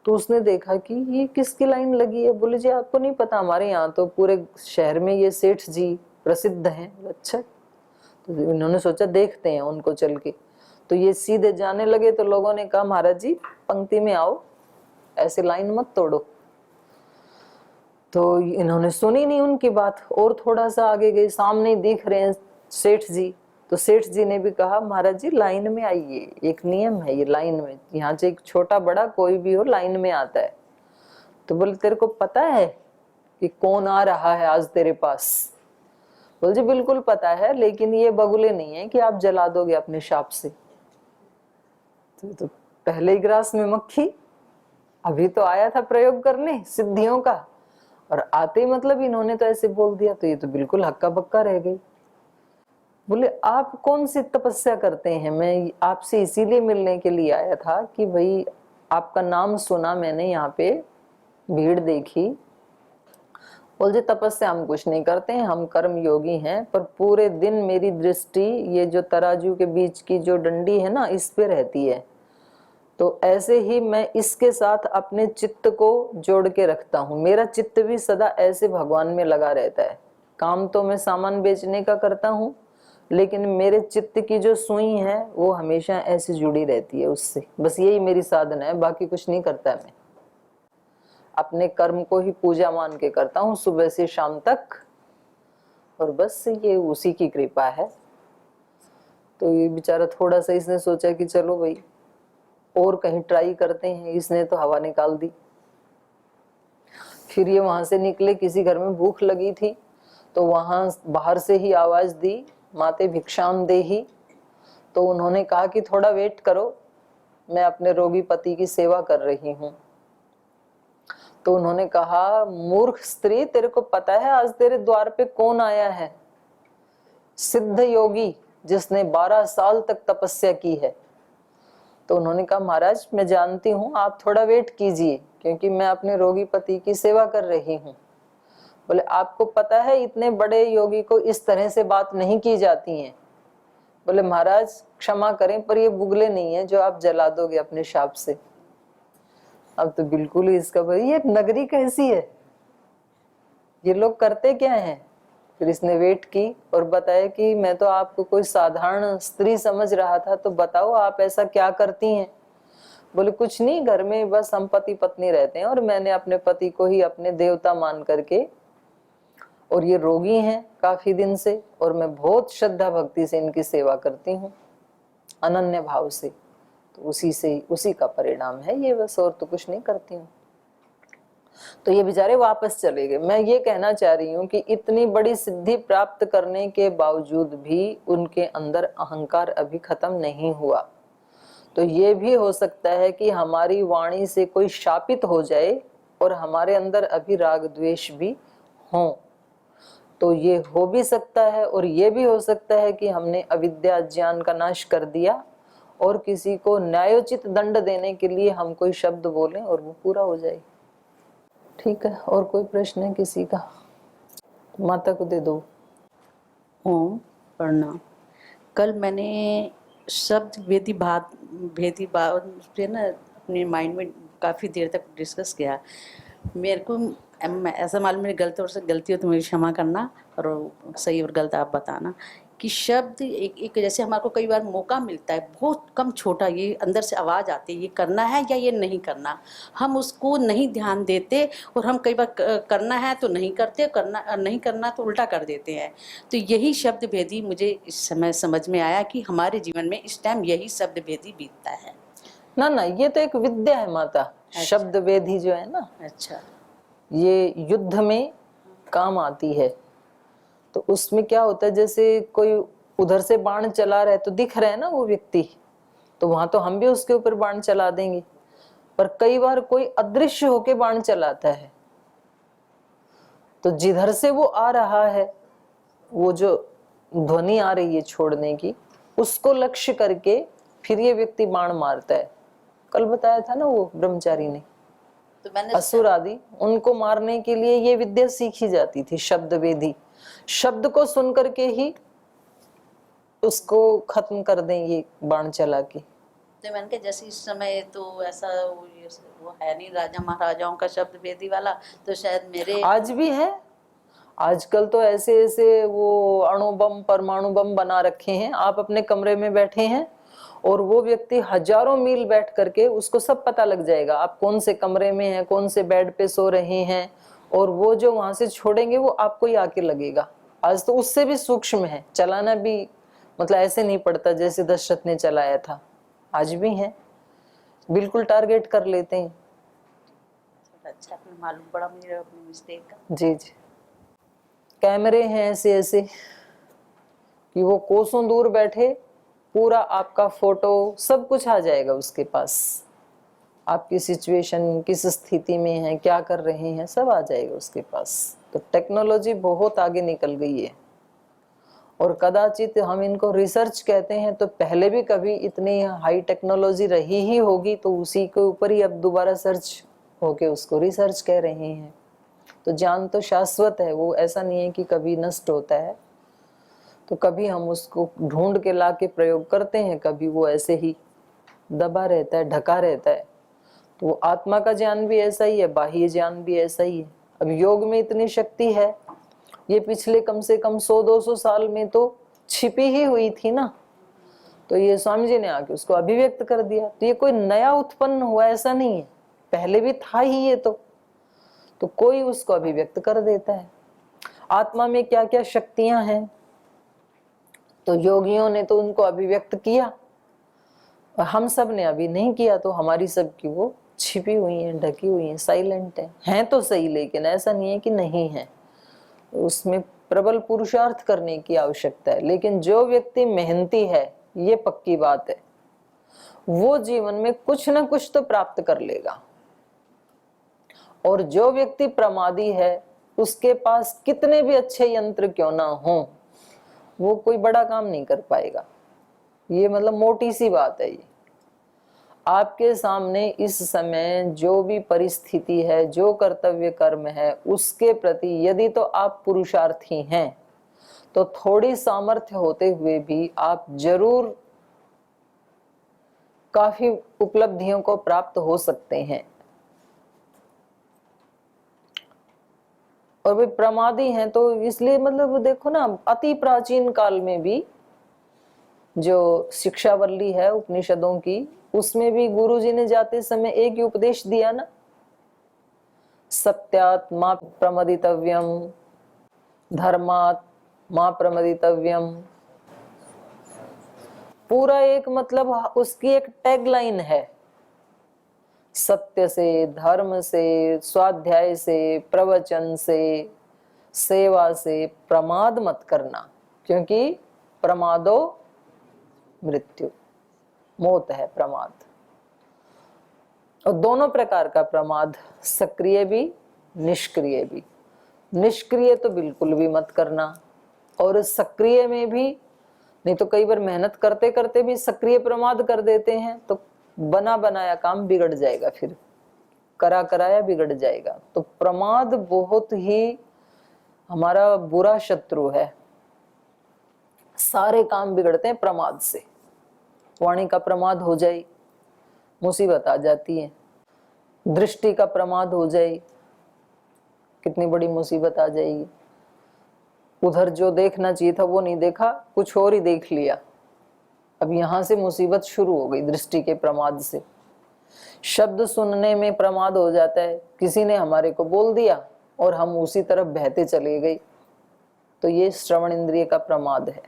तो उसने देखा कि ये किसकी लाइन लगी है। बोले जी आपको नहीं पता, हमारे यहाँ तो पूरे शहर में ये सेठ जी प्रसिद्ध हैं। अच्छा, तो इन्होंने सोचा देखते हैं उनको चल के। तो ये सीधे जाने लगे तो लोगों ने कहा महाराज जी पंक्ति में आओ, ऐसे लाइन मत तोड़ो। तो इन्होंने सुनी नहीं उनकी बात, और थोड़ा सा आगे गए, सामने दिख रहे हैं सेठ जी। तो सेठ जी ने भी कहा महाराज जी लाइन में आइए, एक नियम है ये लाइन में, यहाँ से एक छोटा बड़ा कोई भी हो लाइन में आता है। तो बोले तेरे को पता है कि कौन आ रहा है आज तेरे पास? बोले जी बिल्कुल पता है, लेकिन ये बगुले नहीं है कि आप जला दोगे अपने शाप से। तो पहले ही ग्रास में मक्खी, अभी तो आया था प्रयोग करने सिद्धियों का, और आते ही मतलब इन्होंने तो ऐसे बोल दिया, तो ये तो बिल्कुल हक्का बक्का रह गई। बोले आप कौन सी तपस्या करते हैं? मैं आपसे इसीलिए मिलने के लिए आया था कि भाई आपका नाम सुना मैंने, यहाँ पे भीड़ देखी। बोल जी तपस्या हम कुछ नहीं करते हैं, हम कर्म योगी हैं, पर पूरे दिन मेरी दृष्टि ये जो तराजू के बीच की जो डंडी है ना, इस पे रहती है। तो ऐसे ही मैं इसके साथ अपने चित्त को जोड़ के रखता हूँ। मेरा चित्त भी सदा ऐसे भगवान में लगा रहता है। काम तो मैं सामान बेचने का करता हूँ, लेकिन मेरे चित्त की जो सुई है वो हमेशा ऐसे जुड़ी रहती है उससे। बस यही मेरी साधना है, बाकी कुछ नहीं करता मैं। अपने कर्म को ही पूजा मान के करता हूँ सुबह से शाम तक, और बस ये उसी की कृपा है। तो ये बेचारा थोड़ा सा इसने सोचा कि चलो भाई और कहीं ट्राई करते हैं, इसने तो हवा निकाल दी। फिर ये वहां से निकले, किसी घर में भूख लगी थी, तो वहां बाहर से ही आवाज दी माते भिक्षाम देही। तो उन्होंने कहा कि थोड़ा वेट करो, मैं अपने रोगी पति की सेवा कर रही हूँ। तो उन्होंने कहा मूर्ख स्त्री, तेरे को पता है आज तेरे द्वार पे कौन आया है? सिद्ध योगी जिसने 12 साल तक तपस्या की है। तो उन्होंने कहा महाराज मैं जानती हूँ, आप थोड़ा वेट कीजिए, क्योंकि मैं अपने रोगी पति की सेवा कर रही हूँ। बोले आपको पता है इतने बड़े योगी को इस तरह से बात नहीं की जाती है। बोले महाराज क्षमा करें, पर ये बुगले नहीं है जो आप जला दोगे अपने शाप से। अब तो बिल्कुल ही इसका भाई ये नगरी कैसी है, ये लोग करते क्या हैं? फिर इसने वेट की और बताया कि मैं तो आपको कोई साधारण स्त्री समझ रहा था, तो बताओ आप ऐसा क्या करती हैं? बोले कुछ नहीं, घर में बस हम पति पत्नी रहते हैं, और मैंने अपने पति को ही अपने देवता मान करके, और ये रोगी हैं काफी दिन से, और मैं बहुत श्रद्धा भक्ति से इनकी सेवा करती हूँ अनन्य भाव से। तो उसी का परिणाम है ये, बस और तो कुछ नहीं करती हूँ। तो ये बेचारे वापस चले गए। मैं ये कहना चाह रही हूँ कि इतनी बड़ी सिद्धि प्राप्त करने के बावजूद भी उनके अंदर अहंकार अभी खत्म नहीं हुआ। तो ये भी हो सकता है कि हमारी वाणी से कोई शापित हो जाए और हमारे अंदर अभी राग द्वेष भी हो। तो ये हो भी सकता है, और ये भी हो सकता है कि हमने अविद्या ज्ञान का नाश कर दिया और किसी को न्यायोचित दंड देने के लिए हम कोई शब्द बोलें और वो पूरा हो जाए। ठीक है, और कोई प्रश्न है किसी का? माता को दे दो। ओम प्रणाम। कल मैंने शब्द भेदी बात पे ना अपने माइंड में काफ़ी देर तक डिस्कस किया। मेरे को ऐसा मालूम, मेरी गलती हो तो मेरी क्षमा करना, और सही और गलत आप बताना कि शब्द एक जैसे हमारे को कई बार मौका मिलता है, बहुत कम छोटा, ये अंदर से आवाज़ आती है ये करना है या ये नहीं करना, हम उसको नहीं ध्यान देते, और हम कई बार करना है तो नहीं करते, करना नहीं करना तो उल्टा कर देते हैं। तो यही शब्द भेदी मुझे इस समय समझ में आया कि हमारे जीवन में इस टाइम यही शब्द भेदी बीतता है। ना ना, ये तो एक विद्या है माता। अच्छा। शब्द वेदी जो है ना, अच्छा, ये युद्ध में काम आती है। तो उसमें क्या होता है, जैसे कोई उधर से बाण चला रहा है तो दिख रहा है ना वो व्यक्ति, तो वहां तो हम भी उसके ऊपर बाण चला देंगे। पर कई बार कोई अदृश्य होके बाण चलाता है, तो जिधर से वो आ रहा है, वो जो ध्वनि आ रही है छोड़ने की, उसको लक्ष्य करके फिर ये व्यक्ति बाण मारता है। कल बताया था ना वो ब्रह्मचारी ने, तो मैंने असुर आदि, उनको मारने के लिए ये विद्या सीखी जाती थी, शब्द वेदी। शब्द को सुन करके ही उसको खत्म कर दें ये बाण चला के। तो मैंने कहा जैसे इस समय तो ऐसा वो है नहीं राजा महाराजाओं का शब्द वेदी वाला, तो शायद मेरे आज भी है। आजकल तो ऐसे ऐसे वो अणु बम परमाणु बम बना रखे हैं। आप अपने कमरे में बैठे हैं और वो व्यक्ति हजारों मील बैठ करके उसको सब पता लग जाएगा आप कौन से कमरे में हैं, कौन से बेड पे सो रहे हैं, और वो जो वहां से छोड़ेंगे वो आपको ही आके लगेगा। आज तो उससे भी सूक्ष्म है, चलाना भी मतलब ऐसे नहीं पड़ता जैसे दशरथ ने चलाया था। आज भी है, बिल्कुल टारगेट कर लेते हैं। अच्छा, आपने मालूम पड़ा मुझे अपनी मिस्टेक का। जी जी, कैमरे हैं ऐसे ऐसे कि वो कोसों दूर बैठे, पूरा आपका फोटो सब कुछ आ जाएगा उसके पास। आपकी सिचुएशन किस स्थिति में है, क्या कर रहे हैं, सब आ जाएगा उसके पास। तो टेक्नोलॉजी बहुत आगे निकल गई है। और कदाचित हम इनको रिसर्च कहते हैं, तो पहले भी कभी इतनी हाई टेक्नोलॉजी रही ही होगी, तो उसी के ऊपर ही अब दोबारा सर्च होके उसको रिसर्च कह रहे हैं। तो ज्ञान तो शाश्वत है, वो ऐसा नहीं है कि कभी नष्ट होता है। तो कभी हम उसको ढूंढ के ला के प्रयोग करते हैं, कभी वो ऐसे ही दबा रहता है, ढका रहता है। तो आत्मा का ज्ञान भी ऐसा ही है, बाह्य ज्ञान भी ऐसा ही है। अब योग में इतनी शक्ति है, ये पिछले कम से कम 100-200 साल में तो छिपी ही हुई थी ना। तो ये स्वामी जी ने आके उसको अभिव्यक्त कर दिया। तो ये कोई नया उत्पन्न हुआ ऐसा नहीं है, पहले भी था ही ये तो कोई उसको अभिव्यक्त कर देता है। आत्मा में क्या क्या शक्तियां हैं, तो योगियों ने तो उनको अभिव्यक्त किया, हम सब ने अभी नहीं किया। तो हमारी सब की वो छिपी हुई हैं, ढकी हुई हैं, साइलेंट हैं तो सही, लेकिन ऐसा नहीं है कि नहीं है। उसमें प्रबल पुरुषार्थ करने की आवश्यकता है। लेकिन जो व्यक्ति मेहनती है, ये पक्की बात है, वो जीवन में कुछ ना कुछ तो प्राप्त कर लेगा। और जो व्यक्ति प्रमादी है, उसके पास कितने भी अच्छे यंत्र क्यों ना हो, वो कोई बड़ा काम नहीं कर पाएगा। ये मतलब मोटी सी बात है। ये आपके सामने इस समय जो भी परिस्थिति है, जो कर्तव्य कर्म है, उसके प्रति यदि तो आप पुरुषार्थी हैं, तो थोड़ी सामर्थ्य होते हुए भी आप जरूर काफी उपलब्धियों को प्राप्त हो सकते हैं। और वे प्रमादी हैं, तो इसलिए मतलब देखो ना, अति प्राचीन काल में भी जो शिक्षावल्ली है उपनिषदों की, उसमें भी गुरुजी ने जाते समय एक ही उपदेश दिया ना, सत्यात् मा प्रमदितव्यम, धर्मात् मा प्रमदितव्यम। पूरा एक मतलब उसकी एक टैगलाइन है, सत्य से, धर्म से, स्वाध्याय से, प्रवचन से, सेवा से प्रमाद मत करना, क्योंकि प्रमादो मृत्यु, मौत है प्रमाद। और दोनों प्रकार का प्रमाद, सक्रिय भी निष्क्रिय भी। निष्क्रिय तो बिल्कुल भी मत करना, और सक्रिय में भी नहीं। तो कई बार मेहनत करते करते भी सक्रिय प्रमाद कर देते हैं, तो बना बनाया काम बिगड़ जाएगा, फिर करा कराया बिगड़ जाएगा। तो प्रमाद बहुत ही हमारा बुरा शत्रु है। सारे काम बिगड़ते हैं प्रमाद से। वाणी का प्रमाद हो जाए, मुसीबत आ जाती है। दृष्टि का प्रमाद हो जाए, कितनी बड़ी मुसीबत आ जाएगी। उधर जो देखना चाहिए था वो नहीं देखा, कुछ और ही देख लिया। अब यहां से मुसीबत शुरू हो गई दृष्टि के प्रमाद से। शब्द सुनने में प्रमाद हो जाता है, किसी ने हमारे को बोल दिया और हम उसी तरफ बहते चले गए, तो ये श्रवण इंद्रिय का प्रमाद है।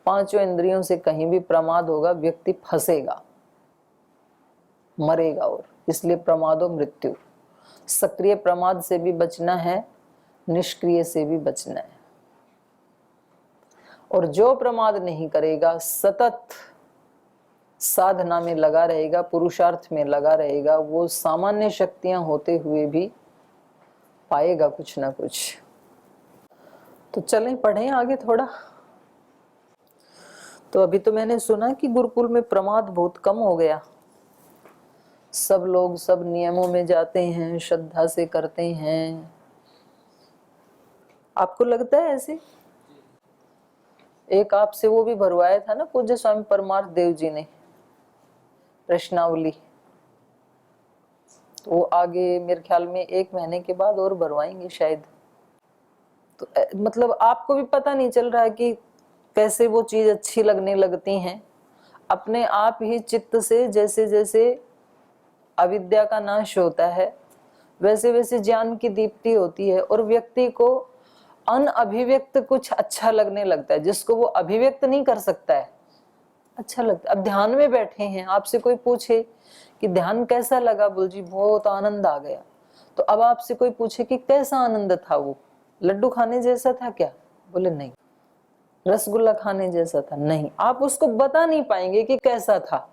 पांचों इंद्रियों से कहीं भी प्रमाद होगा, व्यक्ति फंसेगा, मरेगा। और इसलिए प्रमादो मृत्यु। सक्रिय प्रमाद से भी बचना है, निष्क्रिय से भी बचना है। और जो प्रमाद नहीं करेगा, सतत साधना में लगा रहेगा, पुरुषार्थ में लगा रहेगा, वो सामान्य शक्तियां होते हुए भी पाएगा कुछ ना कुछ। तो चलें पढ़ें आगे थोड़ा। तो अभी तो मैंने सुना कि गुरुकुल में प्रमाद बहुत कम हो गया, सब लोग सब नियमों में जाते हैं, श्रद्धा से करते हैं। आपको लगता है ऐसे? एक आपसे वो भी भरवाया था ना पूज्य स्वामी परमार्थ देव जी ने, प्रश्नावली। तो वो आगे मेरे ख्याल में 1 महीने के बाद और भरवाएंगे शायद। तो मतलब आपको भी पता नहीं चल रहा है कि कैसे वो चीज अच्छी लगने लगती हैं। अपने आप ही चित्त से जैसे जैसे अविद्या का नाश होता है वैसे वैसे ज्ञान की दीप्ति होती है और व्यक्ति को अनअभिव्यक्त कुछ अच्छा लगने लगता है, जिसको वो अभिव्यक्त नहीं कर सकता है अच्छा लगता है। अब ध्यान में बैठे हैं, आपसे कोई पूछे कि ध्यान कैसा लगा, बोल जी बहुत आनंद आ गया। तो अब आपसे कोई पूछे कि कैसा आनंद था, वो लड्डू खाने जैसा था क्या, बोले नहीं। रसगुल्ला खाने जैसा था, नहीं। आप उसको बता नहीं पाएंगे कि कैसा था।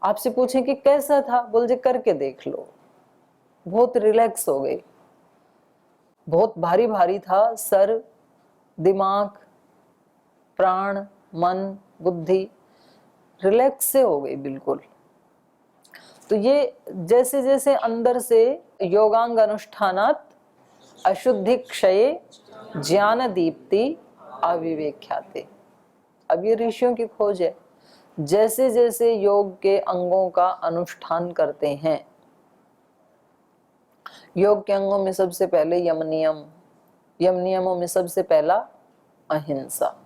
आपसे पूछे कि कैसा था, बोल जी करके देख लो। बहुत रिलैक्स हो गए, बहुत भारी भारी था सर, दिमाग, प्राण, मन, बुद्धि रिलैक्स से हो गई बिल्कुल। तो ये जैसे जैसे अंदर से योगांग अनुष्ठानात अशुद्धि क्षये ज्ञान दीप्ति अविवेख्याते। अब ये ऋषियों की खोज है। जैसे जैसे योग के अंगों का अनुष्ठान करते हैं, योग के अंगों में सबसे पहले यम नियम, यम नियमों में सबसे पहला अहिंसा,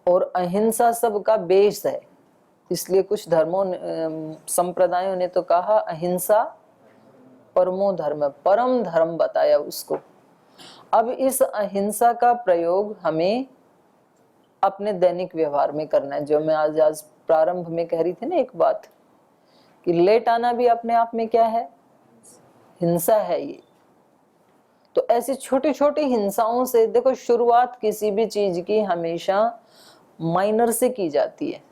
और अहिंसा सबका बेस है। इसलिए कुछ धर्मों संप्रदायों ने तो कहा अहिंसा परमो धर्म, परम धर्म बताया उसको। अब इस अहिंसा का प्रयोग हमें अपने दैनिक व्यवहार में करना है। जो मैं आज प्रारंभ में कह रही थी ना एक बात, कि लेट आना भी अपने आप में क्या है, हिंसा है ये। तो ऐसी छोटी छोटी हिंसाओं से, देखो शुरुआत किसी भी चीज की हमेशा माइनर से की जाती है,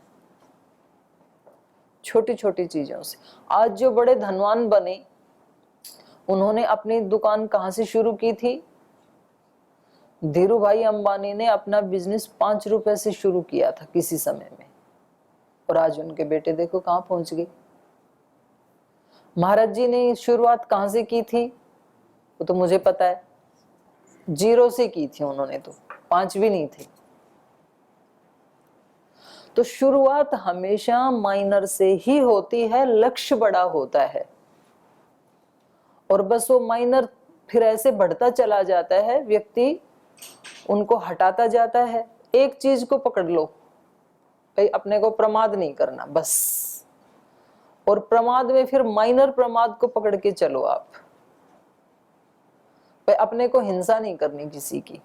छोटी छोटी चीजों से। आज जो बड़े धनवान बने, उन्होंने अपनी दुकान कहां से शुरू की थी? धीरू भाई अंबानी ने अपना बिजनेस 5 रुपए से शुरू किया था किसी समय में, और आज उनके बेटे देखो कहां पहुंच गए। महाराज जी ने शुरुआत कहां से की थी वो तो मुझे पता है, 0 से की थी उन्होंने, तो 5 भी नहीं थे। तो शुरुआत हमेशा माइनर से ही होती है, लक्ष्य बड़ा होता है। और बस वो माइनर फिर ऐसे बढ़ता चला जाता है, व्यक्ति उनको हटाता जाता है। एक चीज को पकड़ लो भाई, अपने को प्रमाद नहीं करना बस। और प्रमाद में फिर माइनर प्रमाद को पकड़ के चलो आप भाई, अपने को हिंसा नहीं करनी किसी की,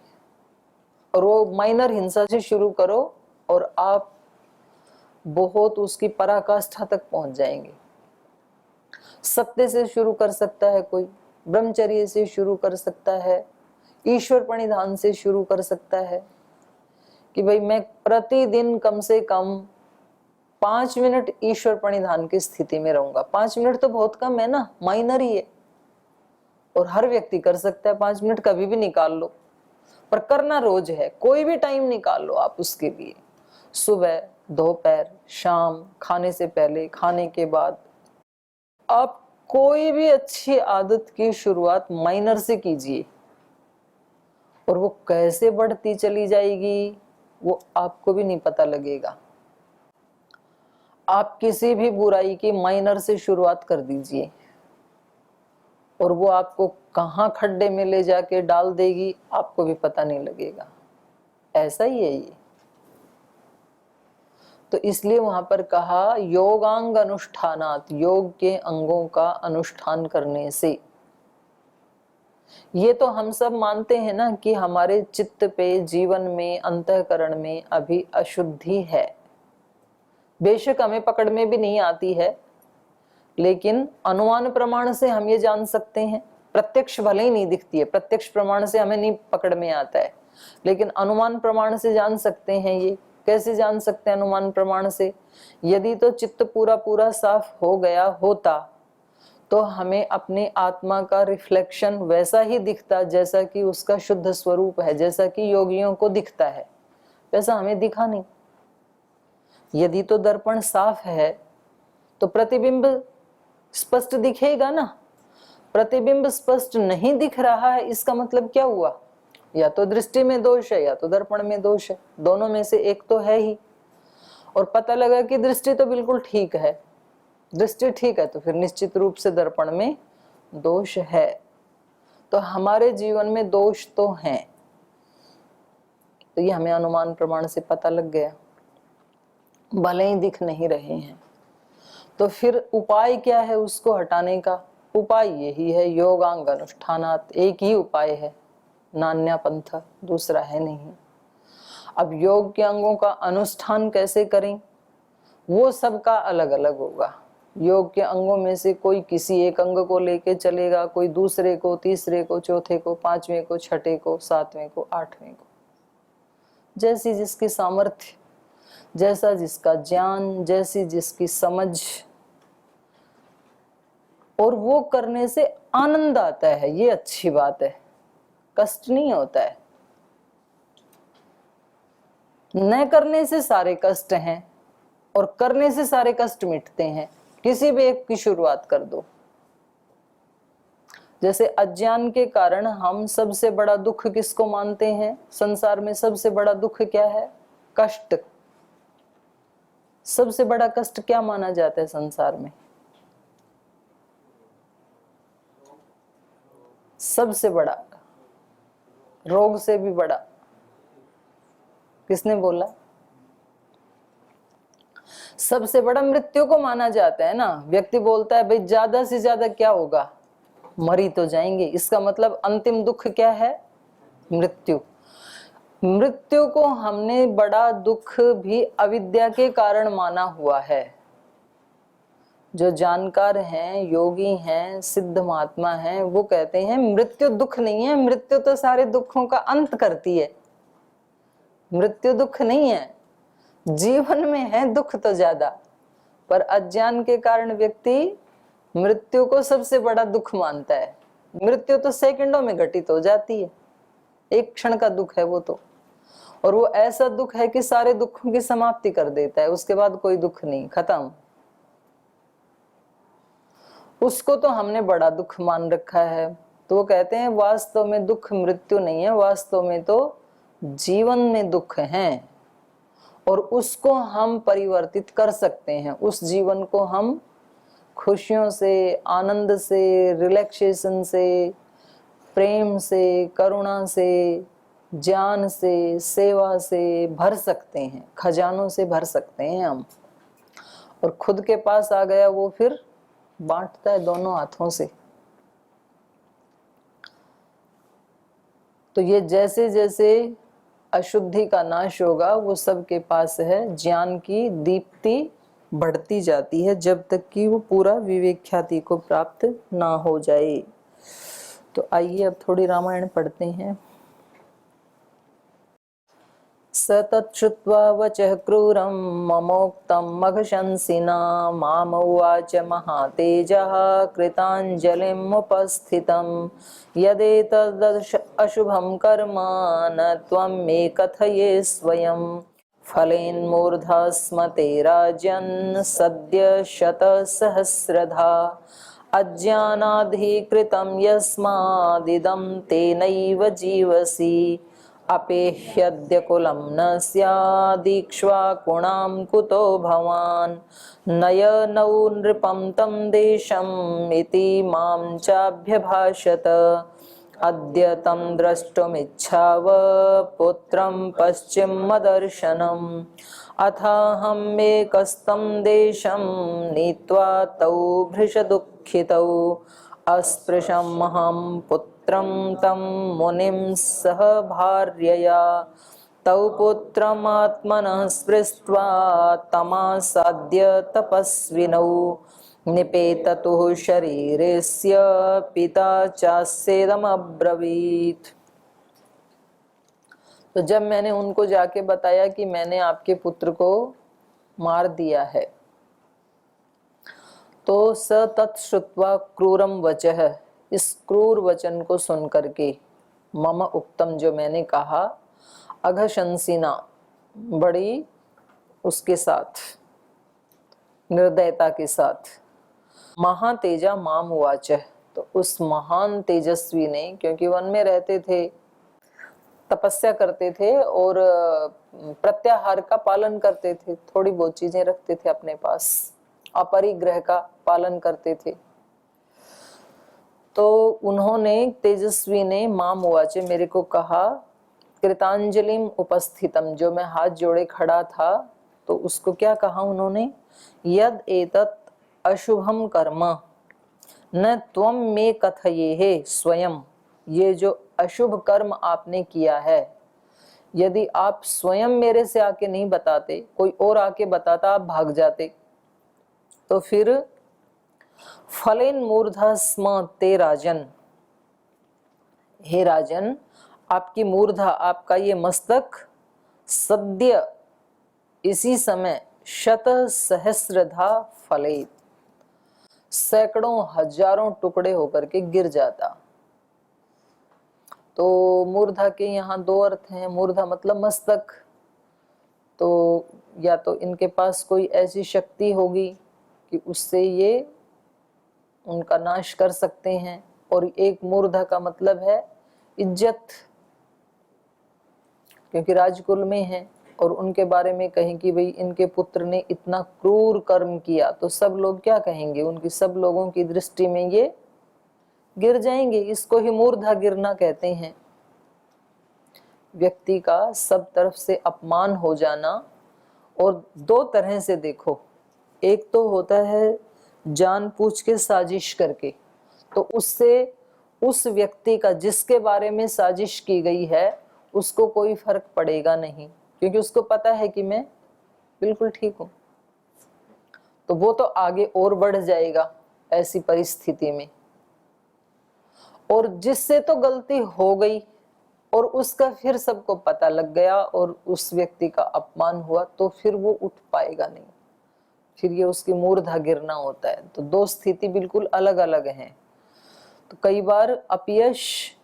और वो माइनर हिंसा से शुरू करो और आप बहुत उसकी पराकाष्ठा तक पहुंच जाएंगे। सत्य से शुरू कर सकता है कोई, ब्रह्मचर्य से शुरू कर सकता है, ईश्वर प्रणिधान से शुरू कर सकता है कि भाई मैं प्रतिदिन कम से कम 5 मिनट ईश्वर प्रणिधान की स्थिति में रहूंगा। 5 मिनट तो बहुत कम है ना, माइनर ही है, और हर व्यक्ति कर सकता है। 5 मिनट कभी भी निकाल लो, पर करना रोज है। कोई भी टाइम निकाल लो आप उसके लिए, सुबह, दोपहर, शाम, खाने से पहले, खाने के बाद। आप कोई भी अच्छी आदत की शुरुआत माइनर से कीजिए, और वो कैसे बढ़ती चली जाएगी वो आपको भी नहीं पता लगेगा। आप किसी भी बुराई की माइनर से शुरुआत कर दीजिए, और वो आपको कहां खड्डे में ले जाके डाल देगी आपको भी पता नहीं लगेगा। ऐसा ही है ये। तो इसलिए वहां पर कहा योगांग अनुष्ठानात, योग के अंगों का अनुष्ठान करने से। ये तो हम सब मानते हैं ना कि हमारे चित्त पे, जीवन में, अंतःकरण में अभी अशुद्धि है। बेशक हमें पकड़ में भी नहीं आती है, लेकिन अनुमान प्रमाण से हम ये जान सकते हैं। प्रत्यक्ष भले ही नहीं दिखती है, प्रत्यक्ष प्रमाण से हमें नहीं पकड़ में आता है, लेकिन अनुमान प्रमाण से जान सकते हैं। ये कैसे जान सकते हैं अनुमान प्रमाण से? यदि तो चित्त पूरा पूरा साफ हो गया होता तो हमें अपने आत्मा का रिफ्लेक्शन वैसा ही दिखता जैसा कि उसका शुद्ध स्वरूप है, जैसा कि योगियों को दिखता है, वैसा हमें दिखा नहीं। यदि तो दर्पण साफ है तो प्रतिबिंब स्पष्ट दिखेगा ना। प्रतिबिंब स्पष्ट नहीं दिख रहा है, इसका मतलब क्या हुआ? या तो दृष्टि में दोष है या तो दर्पण में दोष है, दोनों में से एक तो है ही। और पता लगा कि दृष्टि तो बिल्कुल ठीक है, दृष्टि ठीक है, तो फिर निश्चित रूप से दर्पण में दोष है। तो हमारे जीवन में दोष तो हैं, तो ये हमें अनुमान प्रमाण से पता लग गया, भले ही दिख नहीं रहे हैं। तो फिर उपाय क्या है उसको हटाने का? उपाय यही है, योगांग अनुष्ठानात। एक ही उपाय है, नान्या पंथ, दूसरा है नहीं। अब योग के अंगों का अनुष्ठान कैसे करें, वो सबका अलग अलग होगा। योग के अंगों में से कोई किसी एक अंग को लेके चलेगा, कोई दूसरे को, तीसरे को, चौथे को, पांचवें को, छठे को, सातवें को, आठवें को, जैसी जिसकी सामर्थ्य, जैसा जिसका ज्ञान, जैसी जिसकी समझ। और वो करने से आनंद आता है, ये अच्छी बात है, कष्ट नहीं होता है। न करने से सारे कष्ट हैं और करने से सारे कष्ट मिटते हैं। किसी भी एक की शुरुआत कर दो। जैसे अज्ञान के कारण हम सबसे बड़ा दुख किसको मानते हैं? संसार में सबसे बड़ा दुख क्या है? कष्ट। सबसे बड़ा कष्ट क्या माना जाता है संसार में? सबसे बड़ा, रोग से भी बड़ा, किसने बोला? सबसे बड़ा मृत्यु को माना जाता है ना। व्यक्ति बोलता है भाई ज्यादा से ज्यादा क्या होगा, मरी तो जाएंगे, इसका मतलब अंतिम दुख क्या है? मृत्यु। मृत्यु को हमने बड़ा दुख भी अविद्या के कारण माना हुआ है। जो जानकार हैं, योगी हैं, सिद्ध महात्मा हैं, वो कहते हैं मृत्यु दुख नहीं है, मृत्यु तो सारे दुखों का अंत करती है। मृत्यु दुख नहीं है, जीवन में है दुख तो ज्यादा, पर अज्ञान के कारण व्यक्ति मृत्यु को सबसे बड़ा दुख मानता है। मृत्यु तो सेकंडों में घटित हो जाती है, एक क्षण का दुख है वो तो, और वो ऐसा दुख है कि सारे दुखों की समाप्ति कर देता है, उसके बाद कोई दुख नहीं, खत्म। उसको तो हमने बड़ा दुख मान रखा है। तो वो कहते हैं वास्तव में दुख मृत्यु नहीं है, वास्तव में तो जीवन में दुख है, और उसको हम परिवर्तित कर सकते हैं। उस जीवन को हम खुशियों से, आनंद से, रिलैक्सेशन से, प्रेम से, करुणा से, ज्ञान से, सेवा से भर सकते हैं, खजानों से भर सकते हैं हम। और खुद के पास आ गया वो फिर बांटता है दोनों हाथों से। तो ये जैसे जैसे अशुद्धि का नाश होगा वो सबके पास है, ज्ञान की दीप्ति बढ़ती जाती है जब तक कि वो पूरा विवेक ख्याति को प्राप्त ना हो जाए। तो आइए अब थोड़ी रामायण पढ़ते हैं। स तच्छ्रुत्वा वचः क्रूरं ममोक्तं मघशंसिना माम उवाच महातेजः कृताञ्जलिमुपस्थितं यदेतदशुभं कर्म न त्वं मे कथये स्वयं फलेन्मूर्धा स्मते राजन् सद्य शतसहस्रधा अज्ञानाधिकृतं यस्मादिदं तेनैव जीवसि अपेह्यद्य कुलं न स्यादीक्ष्वाकुणां कुतो भवान् नयनौ नृपं तं देशम् इति मां चाभ्यभाषत अद्य तं द्रष्टुमिच्छाव पुत्रं पश्चिमदर्शनम् अथाहम् एकस्तं देशं नीत्वा तौ भृशदुःखितौ अस्पृशमहं पुत्रं तं मुनिं सह भार्यया तौ पुत्रमात्मनः स्पृष्ट्वा तमासाद्य तपस्विनौ निपेततुः शरीरस्य पिता चास्येदमब्रवीत्। तो जब मैंने उनको जाके बताया कि मैंने आपके पुत्र को मार दिया है, तो स तत्श्रुत्वा क्रूरम वचः, इस क्रूर वचन को सुन करके, मम उक्तम जो मैंने कहा, अघशंसिना बड़ी उसके साथ निर्दयता के साथ, महातेजा माम उवाच, तो उस महान तेजस्वी ने, क्योंकि वन में रहते थे, तपस्या करते थे और प्रत्याहार का पालन करते थे, थोड़ी बहुत चीजें रखते थे अपने पास, अपरिग्रह का पालन करते थे। तो उन्होंने, तेजस्वी ने माम उवाचे, मेरे को कहा, कृतांजलिम उपस्थितम, जो मैं हाथ जोड़े खड़ा था, तो उसको क्या कहा उन्होंने, यद एतत् अशुभम कर्म न त्वम में कथयेहे स्वयं, ये जो अशुभ कर्म आपने किया है, यदि आप स्वयं मेरे से आके नहीं बताते, कोई और आके बताता, आप भाग जाते, तो फिर फलेन मूर्धा स्म ते राजन, हे राजन, आपकी मूर्धा, आपका ये मस्तक सद्य इसी समय शत सहस्रधा फले, सैकड़ों हजारों टुकड़े होकर के गिर जाता। तो मूर्धा के यहाँ दो अर्थ हैं। मूर्धा मतलब मस्तक, तो या तो इनके पास कोई ऐसी शक्ति होगी कि उससे ये उनका नाश कर सकते हैं, और एक मूर्धा का मतलब है इज्जत, क्योंकि राजकुल में है और उनके बारे में कहें कि भाई इनके पुत्र ने इतना क्रूर कर्म किया, तो सब लोग क्या कहेंगे, उनकी सब लोगों की दृष्टि में ये गिर जाएंगे। इसको ही मूर्धा गिरना कहते हैं। व्यक्ति का सब तरफ से अपमान हो जाना, और दो तरह से देखो, एक तो होता है जानबूझ के साजिश करके, तो उससे उस व्यक्ति का जिसके बारे में साजिश की गई है उसको कोई फर्क पड़ेगा नहीं, क्योंकि उसको पता है कि मैं बिल्कुल ठीक हूं, तो वो तो आगे और बढ़ जाएगा ऐसी परिस्थिति में। और जिससे तो गलती हो गई और उसका फिर सबको पता लग गया और उस व्यक्ति का अपमान हुआ, तो फिर वो उठ पाएगा नहीं, फिर ये उसकी मूर्धा गिरना होता है। तो दो स्थिति बिल्कुल अलग अलग हैं। तो कई बार अपयश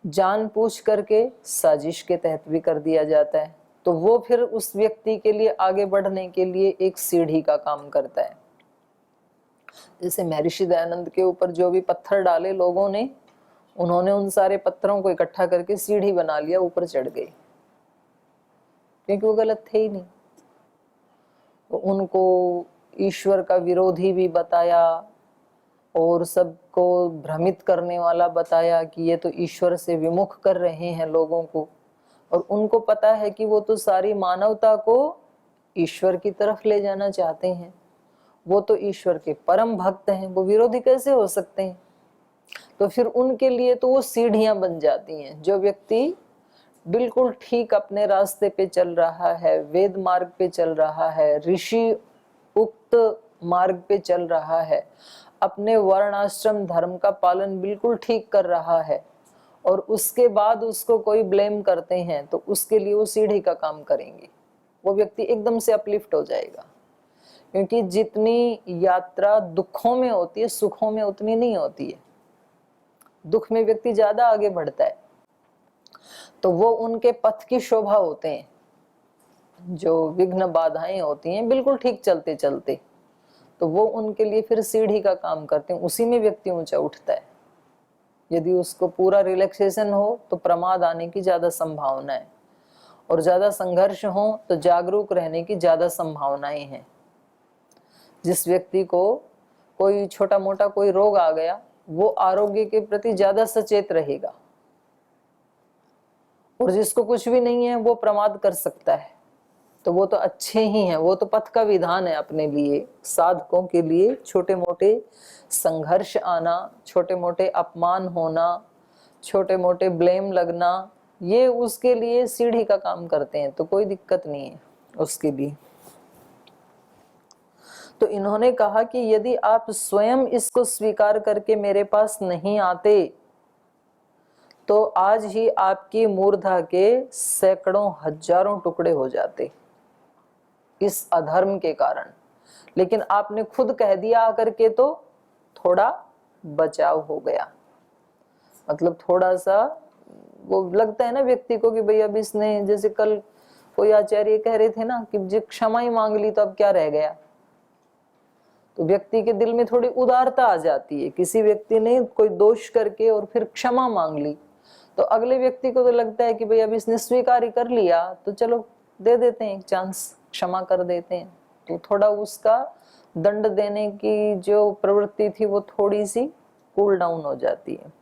जानबूझ करके साजिश के तहत भी कर दिया जाता है, तो वो फिर उस व्यक्ति के लिए आगे बढ़ने के लिए एक सीढ़ी का काम करता है। जैसे महर्षि दयानंद के ऊपर जो भी पत्थर डाले लोगों ने, उन्होंने उन सारे पत्थरों को इकट्ठा करके सीढ़ी बना लिया, ऊपर चढ़ गए, क्योंकि वो गलत थे ही नहीं। तो उनको ईश्वर का विरोधी भी बताया और सबको भ्रमित करने वाला बताया कि ये तो ईश्वर से विमुख कर रहे हैं लोगों को, और उनको पता है कि वो तो सारी मानवता को ईश्वर की तरफ ले जाना चाहते हैं, वो तो ईश्वर के परम भक्त हैं, वो विरोधी कैसे हो सकते हैं। तो फिर उनके लिए तो वो सीढ़ियां बन जाती हैं। जो व्यक्ति बिल्कुल ठीक अपने रास्ते पे चल रहा है, वेद मार्ग पे चल रहा है, ऋषि उक्त मार्ग पे चल रहा है, अपने वर्णाश्रम धर्म का पालन बिल्कुल ठीक कर रहा है, और उसके बाद उसको कोई ब्लेम करते हैं, तो उसके लिए वो सीढ़ी का काम करेंगे। वो व्यक्ति एकदम से अपलिफ्ट हो जाएगा, क्योंकि जितनी यात्रा दुखों में होती है, सुखों में उतनी नहीं होती है। दुख में व्यक्ति ज्यादा आगे बढ़ता है, तो वो उनके पथ की शोभा होते हैं। जो विघ्न बाधाएं होती हैं बिल्कुल ठीक चलते चलते, तो वो उनके लिए फिर सीढ़ी का काम करते हैं, उसी में व्यक्ति ऊंचा उठता है। यदि उसको पूरा रिलैक्सेशन हो तो प्रमाद आने की ज्यादा संभावना है, और ज्यादा संघर्ष हो तो जागरूक रहने की ज्यादा संभावनाएं हैं। जिस व्यक्ति को कोई छोटा मोटा कोई रोग आ गया, वो आरोग्य के प्रति ज्यादा सचेत रहेगा, और जिसको कुछ भी नहीं है वो प्रमाद कर सकता है, तो वो तो अच्छे ही हैं। वो तो पथ का विधान है अपने लिए, साधकों के लिए। छोटे मोटे संघर्ष आना, छोटे मोटे अपमान होना, छोटे मोटे ब्लेम लगना, ये उसके लिए सीढ़ी का काम करते हैं, तो कोई दिक्कत नहीं है उसके लिए। तो इन्होंने कहा कि यदि आप स्वयं इसको स्वीकार करके मेरे पास नहीं आते, तो आज ही आपकी मूर्धा के सैकड़ों हजारों टुकड़े हो जाते इस अधर्म के कारण। लेकिन आपने खुद कह दिया आकर के, तो थोड़ा बचाव हो गया। मतलब थोड़ा सा वो लगता है ना व्यक्ति को कि भाई अब इसने, जैसे कल कोई आचार्य कह रहे थे ना कि जो क्षमा ही मांग ली तो अब क्या रह गया, तो व्यक्ति के दिल में थोड़ी उदारता आ जाती है। किसी व्यक्ति ने कोई दोष करके और फिर क्षमा मांग ली, तो अगले व्यक्ति को तो लगता है कि भाई अब इसने स्वीकार ही कर लिया तो चलो दे देते हैं एक चांस, क्षमा कर देते हैं। तो थोड़ा उसका दंड देने की जो प्रवृत्ति थी वो थोड़ी सी कूल डाउन हो जाती है।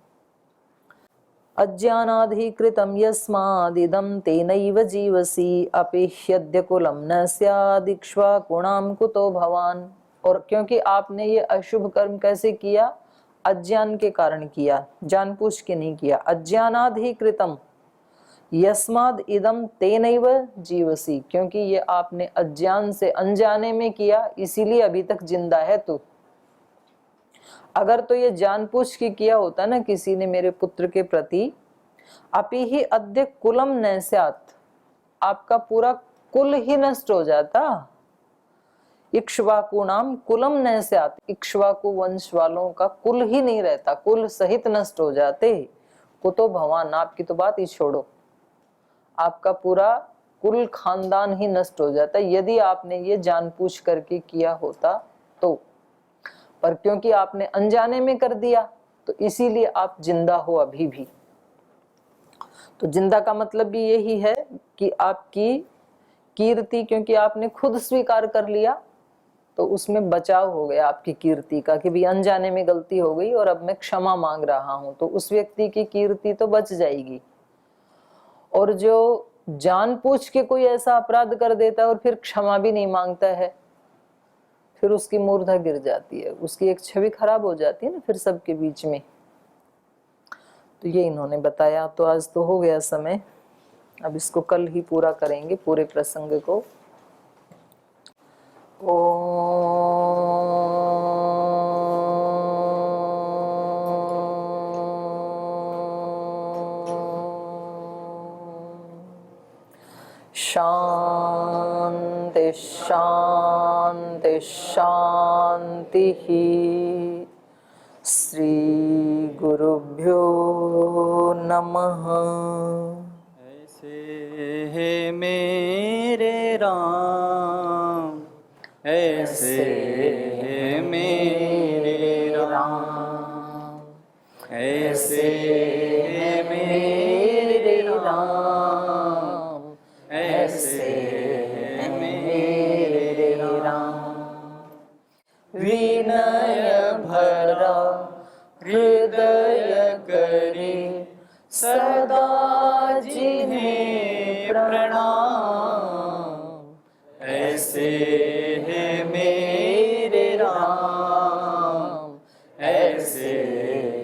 अज्ञानाधिकृतं यस्मादिदं तेनैव जीवसि अपेह्यद्य कुलं न स्यादिक्ष्वाकुणां कुतो भवान। और क्योंकि आपने ये अशुभ कर्म कैसे किया, अज्ञान के कारण किया, जानबूझ के नहीं किया। अज्ञानाधिकृतम यस्माद इदम तेनैव जीवसी, क्योंकि ये आपने अज्ञान से अनजाने में किया, इसीलिए अभी तक जिंदा है तू। अगर तो ये जानबूझ के किया होता ना किसी ने मेरे पुत्र के प्रति, अपि ही अद्य कुलम न स्यात्, आपका पूरा कुल ही नष्ट हो जाता। इक्ष्वाकु नाम कुलम न स्यात्, इक्ष्वाकु वंश वालों का कुल ही नहीं रहता, कुल सहित नष्ट हो जाते। कुतो भवान, आपकी तो बात ही छोड़ो, आपका पूरा कुल खानदान ही नष्ट हो जाता यदि आपने ये जानबूझ करके किया होता तो। पर क्योंकि आपने अनजाने में कर दिया तो इसीलिए आप जिंदा हो अभी भी। तो जिंदा का मतलब भी यही है कि आपकी कीर्ति, क्योंकि आपने खुद स्वीकार कर लिया तो उसमें बचाव हो गया आपकी कीर्ति का, कि भी अनजाने में गलती हो गई और अब मैं क्षमा मांग रहा हूं, तो उस व्यक्ति की कीर्ति तो बच जाएगी। और जो जानबूझ के कोई ऐसा अपराध कर देता है और फिर क्षमा भी नहीं मांगता है, फिर उसकी मूर्धा गिर जाती है, उसकी एक छवि खराब हो जाती है ना फिर सबके बीच में। तो ये इन्होंने बताया। तो आज तो हो गया समय, अब इसको कल ही पूरा करेंगे पूरे प्रसंग को। शांति शांति शांति। श्री गुरुभ्यो नमः। ऐसे है मेरे राम, ऐसे है मेरे राम, ऐसे है मेरे राम, ऐसे है मेरे राम। विनय भरा हृदय करे सदा जिन्हें प्रणाम, ऐसे है मेरे राम, ऐसे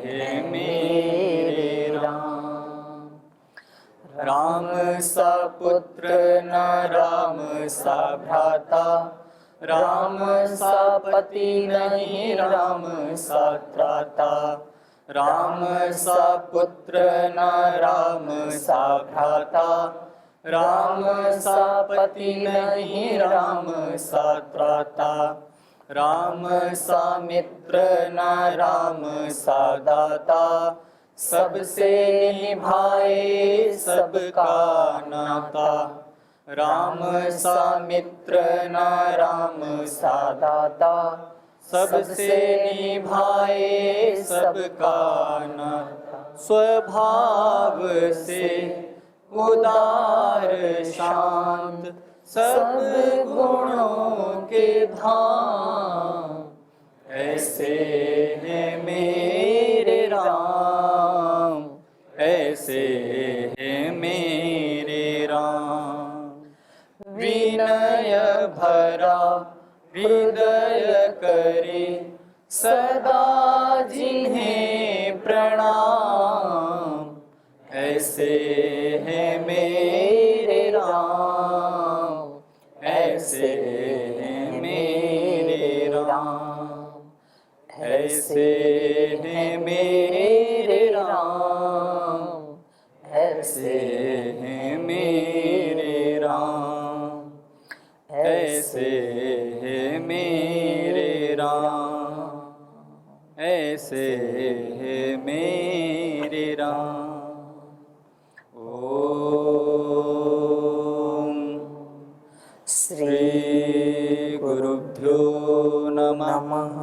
है मेरे राम। राम सा पुत्र न राम सा भ्राता, राम सा पति नहीं राम सा त्राता, राम सा पुत्र न राम सा भ्राता, राम सा पति नहीं राम सा त्राता, राम सा मित्र न राम सा दाता, सबसे निभाए सबका नाता, राम सा मित्र न राम सा दाता, सबसे निभाए सबका नाता। स्वभाव से उदार शांत, सब गुणों के धाम, ऐसे है मेरे राम, ऐसे है मेरे राम। विनय भरा हृदय करे सदा जिन्हें प्रणाम, ऐसे है मेरे राम, ऐसे है मेरे राम, ऐसे है मेरे राम, ऐसे है मेरे राम, ऐसे है मेरे राम, ऐसे है मेरे राम। श्री गुरुभ्यो नमः।